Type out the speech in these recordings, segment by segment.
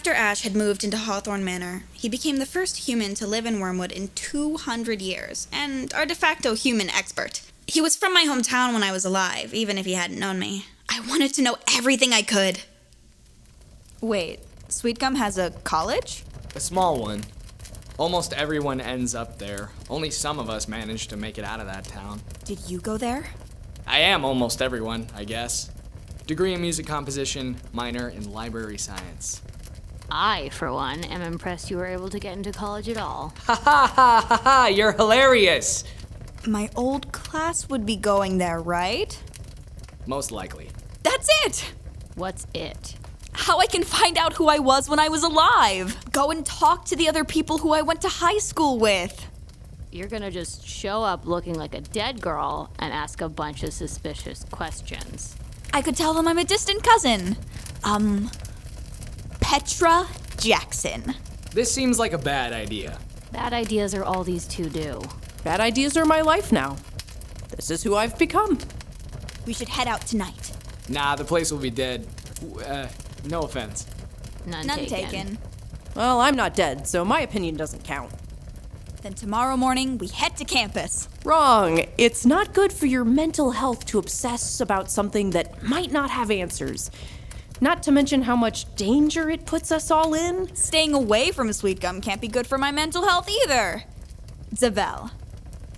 After Ash had moved into Hawthorne Manor, he became the first human to live in Wormwood in 200 years, and our de facto human expert. He was from my hometown when I was alive, even if he hadn't known me. I wanted to know everything I could. Wait, Sweetgum has a college? A small one. Almost everyone ends up there. Only some of us manage to make it out of that town. Did you go there? I am almost everyone, I guess. Degree in music composition, minor in library science. I, for one, am impressed you were able to get into college at all. Ha ha ha ha ha! You're hilarious! My old class would be going there, right? Most likely. That's it! What's it? How I can find out who I was when I was alive. Go and talk to the other people who I went to high school with. You're gonna just show up looking like a dead girl and ask a bunch of suspicious questions. I could tell them I'm a distant cousin. Petra Jackson. This seems like a bad idea. Bad ideas are all these two do. Bad ideas are my life now. This is who I've become. We should head out tonight. Nah, the place will be dead. No offense. None taken. Well, I'm not dead, so my opinion doesn't count. Then tomorrow morning, we head to campus. Wrong. It's not good for your mental health to obsess about something that might not have answers. Not to mention how much danger it puts us all in. Staying away from Sweetgum can't be good for my mental health either. Zabel,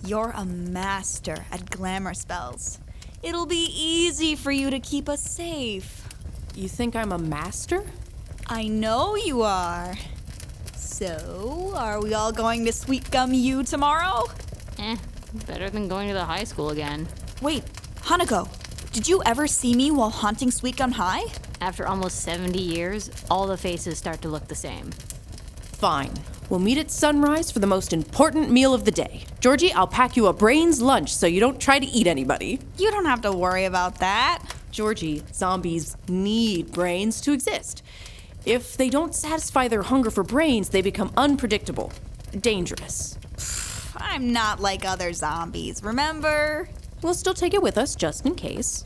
you're a master at glamour spells. It'll be easy for you to keep us safe. You think I'm a master? I know you are. So, are we all going to Sweetgum U tomorrow? Better than going to the high school again. Wait, Hanako, did you ever see me while haunting Sweetgum High? After almost 70 years, all the faces start to look the same. Fine. We'll meet at sunrise for the most important meal of the day. Georgie, I'll pack you a brains lunch so you don't try to eat anybody. You don't have to worry about that. Georgie, zombies need brains to exist. If they don't satisfy their hunger for brains, they become unpredictable, dangerous. I'm not like other zombies, remember? We'll still take it with us, just in case.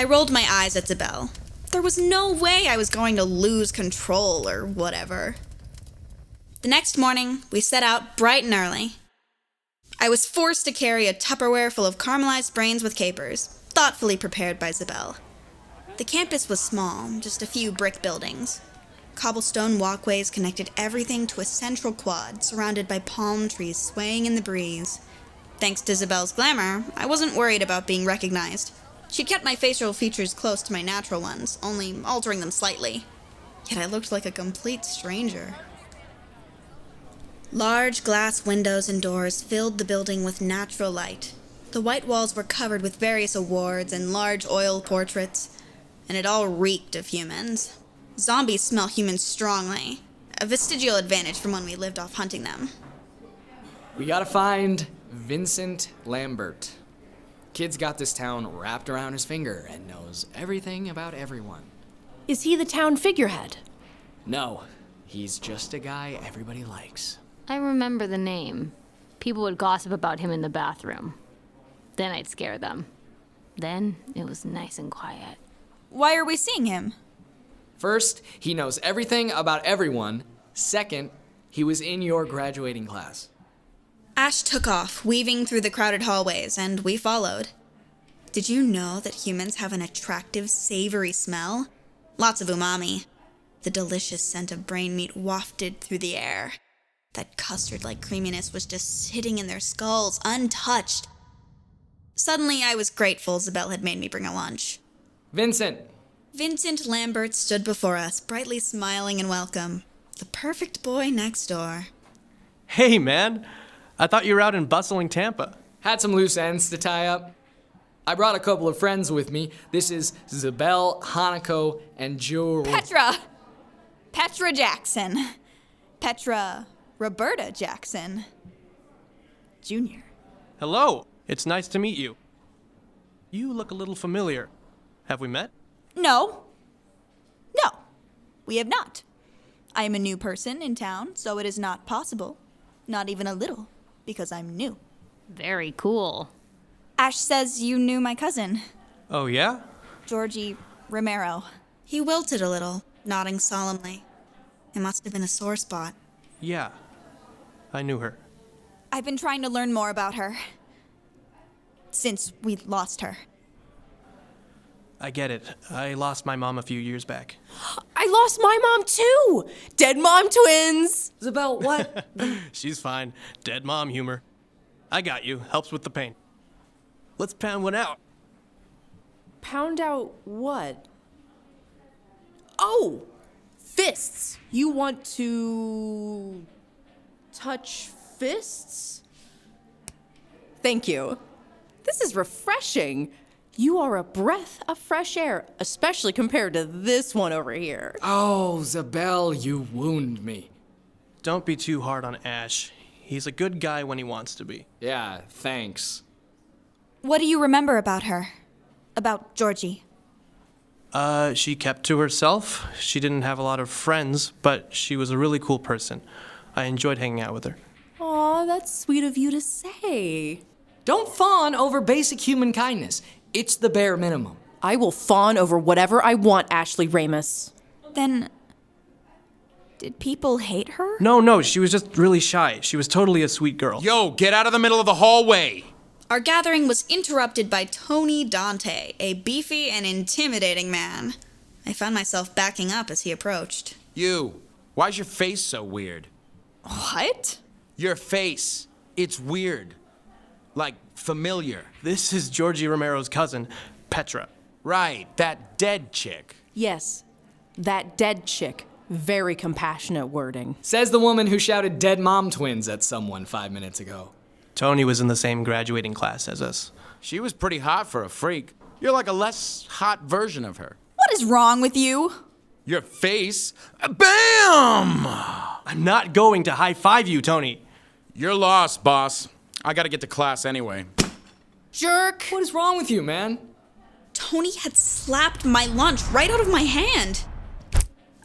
I rolled my eyes at Zabel. There was no way I was going to lose control or whatever. The next morning, we set out bright and early. I was forced to carry a Tupperware full of caramelized brains with capers, thoughtfully prepared by Zabel. The campus was small, just a few brick buildings. Cobblestone walkways connected everything to a central quad surrounded by palm trees swaying in the breeze. Thanks to Zabel's glamour, I wasn't worried about being recognized. She'd kept my facial features close to my natural ones, only altering them slightly. Yet I looked like a complete stranger. Large glass windows and doors filled the building with natural light. The white walls were covered with various awards and large oil portraits, and it all reeked of humans. Zombies smell humans strongly, a vestigial advantage from when we lived off hunting them. We gotta find Vincent Lambert. Kid's got this town wrapped around his finger and knows everything about everyone. Is he the town figurehead? No, he's just a guy everybody likes. I remember the name. People would gossip about him in the bathroom. Then I'd scare them. Then it was nice and quiet. Why are we seeing him? First, he knows everything about everyone. Second, he was in your graduating class. Ash took off, weaving through the crowded hallways, and we followed. Did you know that humans have an attractive, savory smell? Lots of umami. The delicious scent of brain meat wafted through the air. That custard-like creaminess was just sitting in their skulls, untouched. Suddenly, I was grateful Zabel had made me bring a lunch. Vincent! Vincent Lambert stood before us, brightly smiling in welcome. The perfect boy next door. Hey, man. I thought you were out in bustling Tampa. Had some loose ends to tie up. I brought a couple of friends with me. This is Zabel, Hanako, and Georgie. Petra Jackson. Petra Roberta Jackson. Jr. Hello. It's nice to meet you. You look a little familiar. Have we met? No, we have not. I am a new person in town, so it is not possible. Not even a little, because I'm new. Very cool. Ash says you knew my cousin, Oh, yeah? Georgie Romero. He wilted a little. nodding solemnly. It must have been a sore spot. Yeah, I knew her. I've been trying to learn more about her. Since we lost her. I get it. I lost my mom a few years back. I lost my mom too! Dead mom twins! Isabel, what? She's fine. Dead mom humor. I got you. Helps with the pain. Let's pound one out. Pound out what? Oh! Fists! You want to touch fists? Thank you. This is refreshing. You are a breath of fresh air, especially compared to this one over here. Oh, Isabel, you wound me. Don't be too hard on Ash. He's a good guy when he wants to be. Yeah, thanks. What do you remember about her? About Georgie? She kept to herself. She didn't have a lot of friends, but she was a really cool person. I enjoyed hanging out with her. Aw, that's sweet of you to say. Don't fawn over basic human kindness. It's the bare minimum. I will fawn over whatever I want, Ashley Ramus. Then... did people hate her? No, she was just really shy. She was totally a sweet girl. Yo, get out of the middle of the hallway! Our gathering was interrupted by Tony Dante, a beefy and intimidating man. I found myself backing up as he approached. You, why's your face so weird? What? Your face. It's weird. Like, familiar. This is Georgie Romero's cousin, Petra. Right, that dead chick. Yes, that dead chick. Very compassionate wording. Says the woman who shouted dead mom twins at someone 5 minutes ago. Tony was in the same graduating class as us. She was pretty hot for a freak. You're like a less hot version of her. What is wrong with you? Your face. BAM! I'm not going to high-five you, Tony. You're lost, boss. I gotta get to class anyway. Jerk! What is wrong with you, man? Tony had slapped my lunch right out of my hand.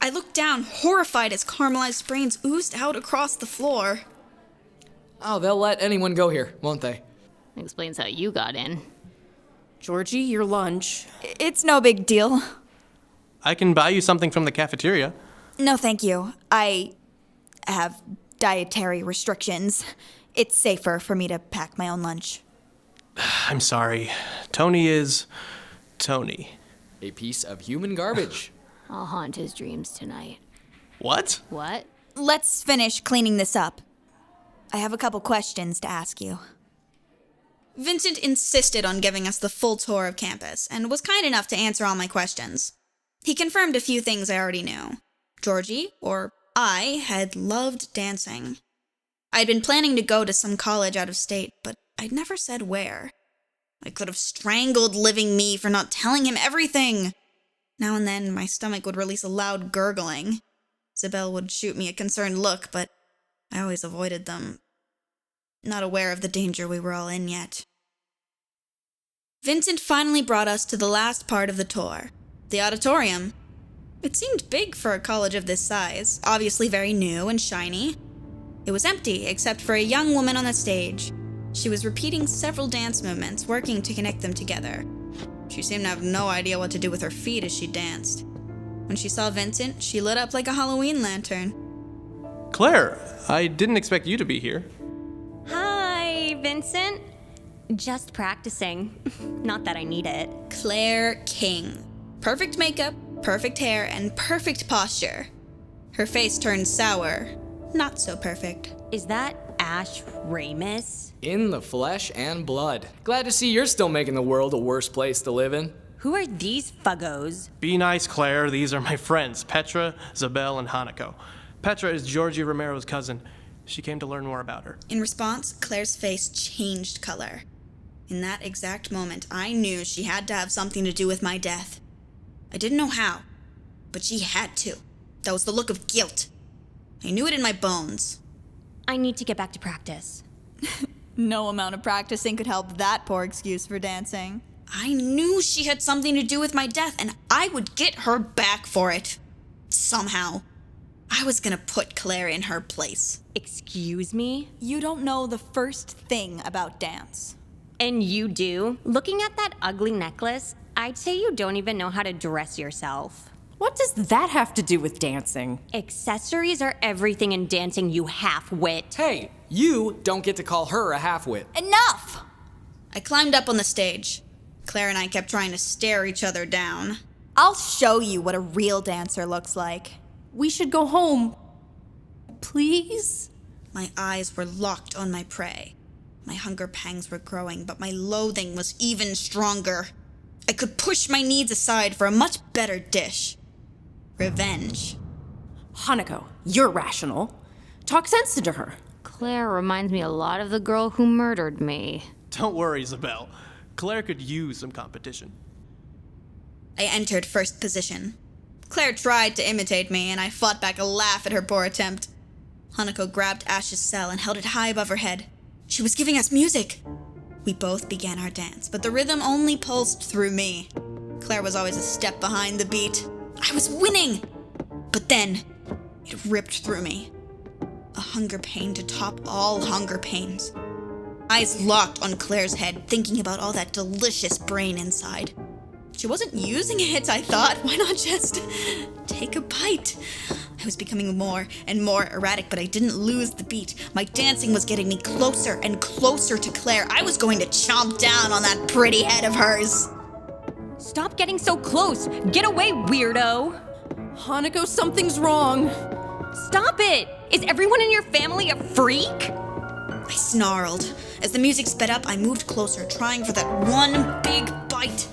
I looked down, horrified as caramelized brains oozed out across the floor. Oh, they'll let anyone go here, won't they? Explains how you got in. Georgie, your lunch. It's no big deal. I can buy you something from the cafeteria. No, thank you. I have dietary restrictions. It's safer for me to pack my own lunch. I'm sorry. Tony is... Tony. A piece of human garbage. I'll haunt his dreams tonight. What? What? Let's finish cleaning this up. I have a couple questions to ask you. Vincent insisted on giving us the full tour of campus and was kind enough to answer all my questions. He confirmed a few things I already knew. Georgie, or I, had loved dancing. I'd been planning to go to some college out of state, but I'd never said where. I could have strangled living me for not telling him everything. Now and then, my stomach would release a loud gurgling. Isabel would shoot me a concerned look, but I always avoided them, not aware of the danger we were all in yet. Vincent finally brought us to the last part of the tour, the auditorium. It seemed big for a college of this size, obviously very new and shiny. It was empty, except for a young woman on the stage. She was repeating several dance movements, working to connect them together. She seemed to have no idea what to do with her feet as she danced. When she saw Vincent, she lit up like a Halloween lantern. Claire, I didn't expect you to be here. Hi, Vincent. Just practicing. Not that I need it. Claire King. Perfect makeup, perfect hair, and perfect posture. Her face turned sour. Not so perfect. Is that Ash Ramus? In the flesh and blood. Glad to see you're still making the world a worse place to live in. Who are these fuggos? Be nice, Claire. These are my friends, Petra, Zabel, and Hanako. Petra is Georgie Romero's cousin. She came to learn more about her. In response, Claire's face changed color. In that exact moment, I knew she had to have something to do with my death. I didn't know how, but she had to. That was the look of guilt. I knew it in my bones. I need to get back to practice. No amount of practicing could help that poor excuse for dancing. I knew she had something to do with my death, and I would get her back for it. Somehow. I was gonna put Claire in her place. Excuse me? You don't know the first thing about dance. And you do? Looking at that ugly necklace, I'd say you don't even know how to dress yourself. What does that have to do with dancing? Accessories are everything in dancing, you half-wit. Hey, you don't get to call her a half-wit. Enough! I climbed up on the stage. Claire and I kept trying to stare each other down. I'll show you what a real dancer looks like. We should go home. Please? My eyes were locked on my prey. My hunger pangs were growing, but my loathing was even stronger. I could push my needs aside for a much better dish. Revenge. Hanako, you're rational. Talk sense into her. Claire reminds me a lot of the girl who murdered me. Don't worry, Isabel. Claire could use some competition. I entered first position. Claire tried to imitate me, and I fought back a laugh at her poor attempt. Hanako grabbed Ash's cell and held it high above her head. She was giving us music. We both began our dance, but the rhythm only pulsed through me. Claire was always a step behind the beat. I was winning! But then, it ripped through me. A hunger pain to top all hunger pains. Eyes locked on Claire's head, thinking about all that delicious brain inside. She wasn't using it, I thought. Why not just take a bite? I was becoming more and more erratic, but I didn't lose the beat. My dancing was getting me closer and closer to Claire. I was going to chomp down on that pretty head of hers. Stop getting so close! Get away, weirdo! Hanako, something's wrong. Stop it! Is everyone in your family a freak? I snarled. As the music sped up, I moved closer, trying for that one big bite.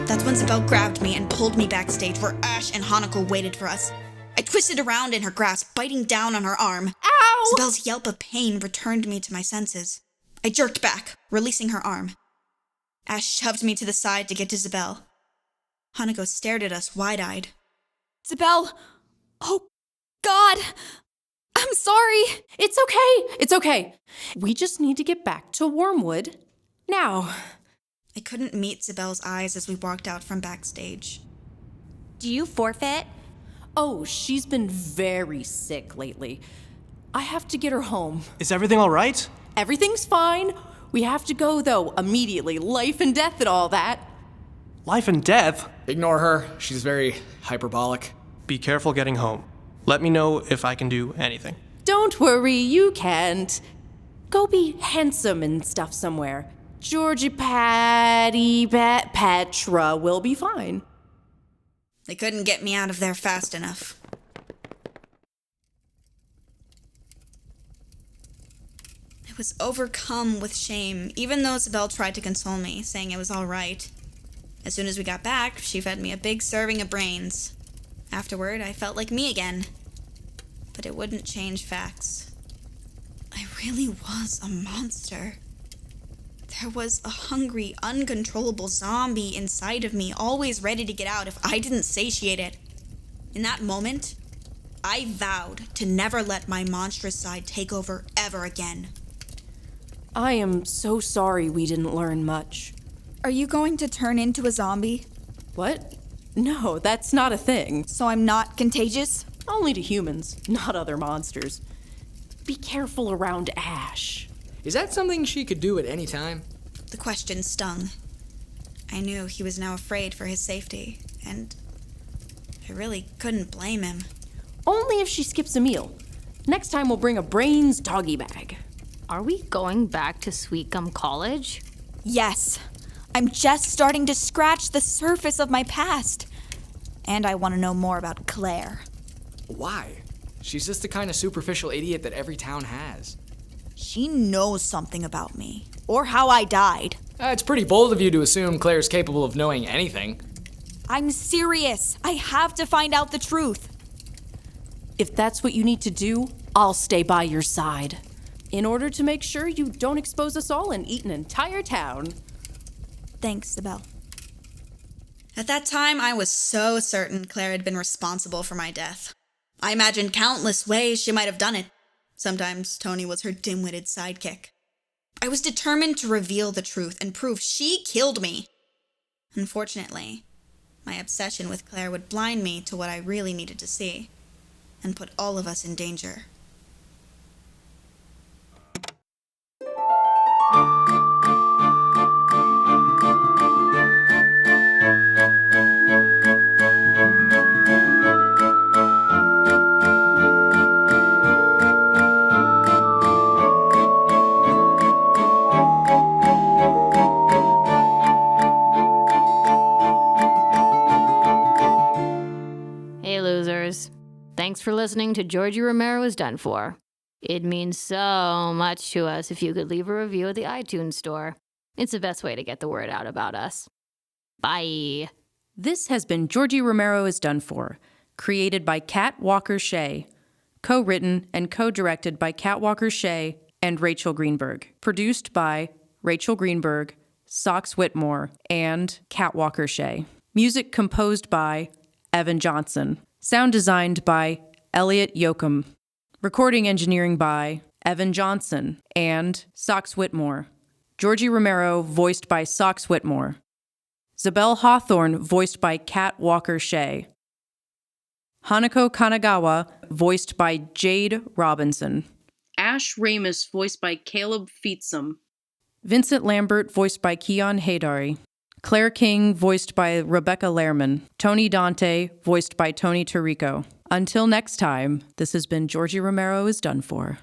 That's when Isabel grabbed me and pulled me backstage where Ash and Hanako waited for us. I twisted around in her grasp, biting down on her arm. Ow! Isabel's yelp of pain returned me to my senses. I jerked back, releasing her arm. Ash shoved me to the side to get to Isabel. Hanako stared at us wide-eyed. Isabel! Oh, God! I'm sorry! It's okay. It's okay. We just need to get back to Wormwood. Now. I couldn't meet Isabel's eyes as we walked out from backstage. Do you forfeit? Oh, she's been very sick lately. I have to get her home. Is everything all right? Everything's fine. We have to go, though, immediately. Life and death and all that. Life and death? Ignore her. She's very hyperbolic. Be careful getting home. Let me know if I can do anything. Don't worry, you can't. Go be handsome and stuff somewhere. Georgie, Patty, Petra will be fine. They couldn't get me out of there fast enough. I was overcome with shame, even though Isabel tried to console me, saying it was all right. As soon as we got back, she fed me a big serving of brains. Afterward, I felt like me again. But it wouldn't change facts. I really was a monster. There was a hungry, uncontrollable zombie inside of me, always ready to get out if I didn't satiate it. In that moment, I vowed to never let my monstrous side take over ever again. I am so sorry we didn't learn much. Are you going to turn into a zombie? What? No, that's not a thing. So I'm not contagious? Only to humans, not other monsters. Be careful around Ash. Is that something she could do at any time? The question stung. I knew he was now afraid for his safety, and I really couldn't blame him. Only if she skips a meal. Next time we'll bring a brains doggy bag. Are we going back to Sweetgum College? Yes. I'm just starting to scratch the surface of my past. And I want to know more about Claire. Why? She's just the kind of superficial idiot that every town has. She knows something about me. Or how I died. It's pretty bold of you to assume Claire's capable of knowing anything. I'm serious. I have to find out the truth. If that's what you need to do, I'll stay by your side. In order to make sure you don't expose us all and eat an entire town. Thanks, Isabel. At that time, I was so certain Claire had been responsible for my death. I imagined countless ways she might have done it. Sometimes Tony was her dim-witted sidekick. I was determined to reveal the truth and prove she killed me. Unfortunately, my obsession with Claire would blind me to what I really needed to see, and put all of us in danger. Thanks for listening to Georgie Romero is Done For. It'd mean so much to us if you could leave a review at the iTunes store. It's the best way to get the word out about us. Bye. This has been Georgie Romero is Done For, created by Kat Walker-Shea, co-written and co-directed by Kat Walker-Shea and Rachel Greenberg, produced by Rachel Greenberg, Sox Whitmore, and Kat Walker-Shea. Music composed by Evan Johnson. Sound designed by Elliot Yoakum. Recording engineering by Evan Johnson and Sox Whitmore. Georgie Romero, voiced by Sox Whitmore. Zabel Hawthorne, voiced by Kat Walker-Shea. Hanako Kanagawa, voiced by Jade Robinson. Ash Ramus, voiced by Caleb Feetsum. Vincent Lambert, voiced by Keon Haydari. Claire King, voiced by Rebecca Lehrman. Tony Dante, voiced by Tony Tirico. Until next time, this has been Georgie Romero is Done For.